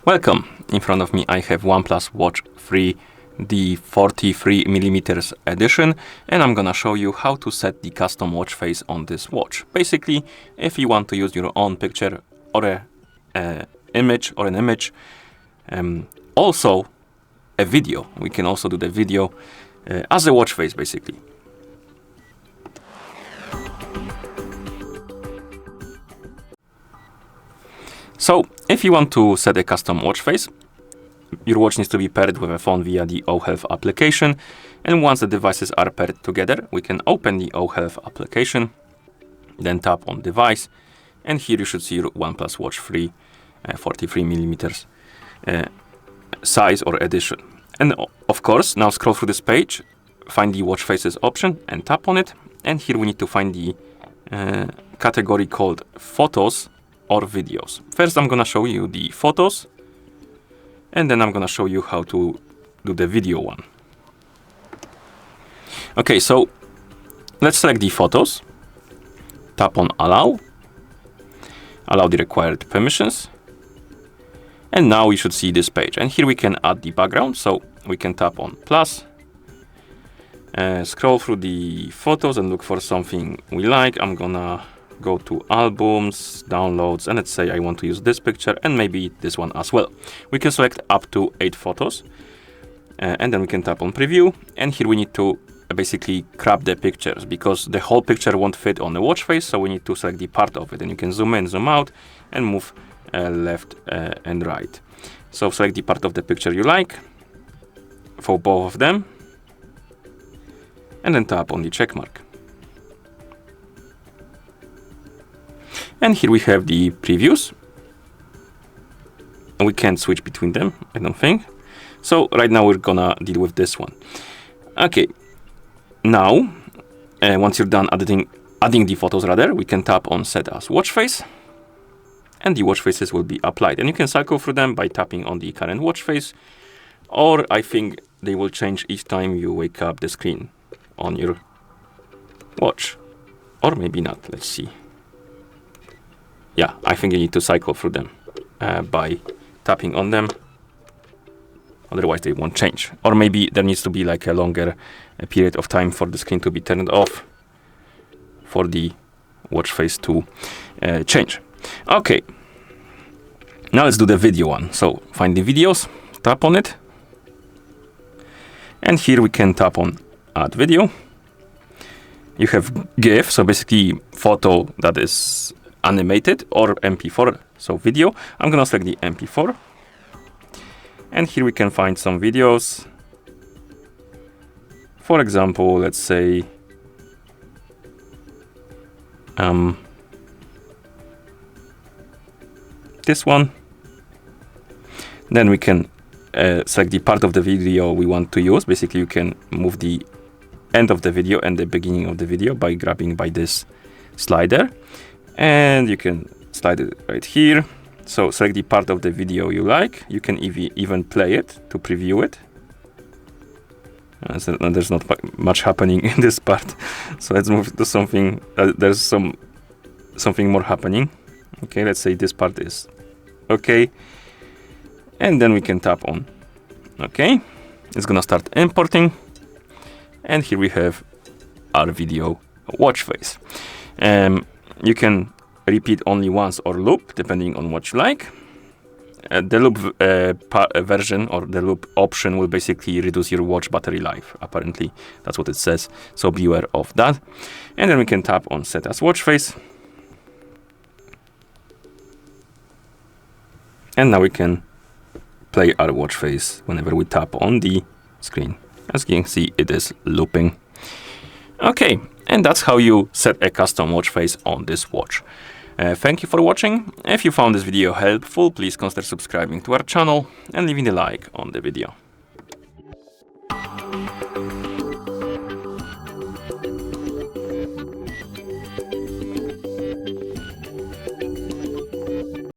Welcome! In front of me I have OnePlus Watch 3, the 43mm edition, and I'm gonna show you how to set the custom watch face on this watch. Basically, if you want to use your own picture or an image, also a video. We can also do the video as a watch face, basically. So, if you want to set a custom watch face, your watch needs to be paired with a phone via the O-Health application. And once the devices are paired together, we can open the O-Health application, then tap on device, and here you should see your OnePlus Watch 3 43mm size or edition. And of course, now scroll through this page, find the watch faces option and tap on it. And here we need to find the category called photos or videos. First, I'm gonna show you the photos, and then I'm gonna show you how to do the video one. Okay, so let's select the photos, tap on allow the required permissions, and now you should see this page. And here we can add the background, so we can tap on plus, scroll through the photos and look for something we like. I'm gonna go to albums, downloads, and let's say I want to use this picture and maybe this one as well. We can select up to 8 photos, and then we can tap on preview. And here we need to basically crop the pictures because the whole picture won't fit on the watch face, so we need to select the part of it. And you can zoom in, zoom out, and move left and right. So select the part of the picture you like for both of them, and then tap on the check mark. And here we have the previews. We can't switch between them, I don't think. So right now we're gonna deal with this one. Okay, now once you're done adding the photos rather, we can tap on set as watch face, and the watch faces will be applied. And you can cycle through them by tapping on the current watch face, or I think they will change each time you wake up the screen on your watch, or maybe not. Let's see. Yeah, I think you need to cycle through them by tapping on them. Otherwise they won't change. Or maybe there needs to be like a longer period of time for the screen to be turned off for the watch face to change. Okay, now let's do the video one. So find the videos, tap on it, and here we can tap on add video. You have GIF, so basically photo that is animated, or MP4, so video. I'm gonna select the MP4, and here we can find some videos. For example, let's say this one. Then we can select the part of the video we want to use. Basically, you can move the end of the video and the beginning of the video by grabbing by this slider, and you can slide it right here. So select the part of the video you like. You can even play it to preview it. So there's not much happening in this part, so let's move to something. There's something more happening. Okay, let's say this part is okay, and then we can tap on okay. It's gonna start importing, and here we have our video watch face. You can repeat only once or loop, depending on what you like. The loop version or the loop option will basically reduce your watch battery life. Apparently, that's what it says, so beware of that. And then we can tap on set as watch face. And now we can play our watch face whenever we tap on the screen. As you can see, it is looping. Okay, and that's how you set a custom watch face on this watch. Thank you for watching. If you found this video helpful, please consider subscribing to our channel and leaving a like on the video.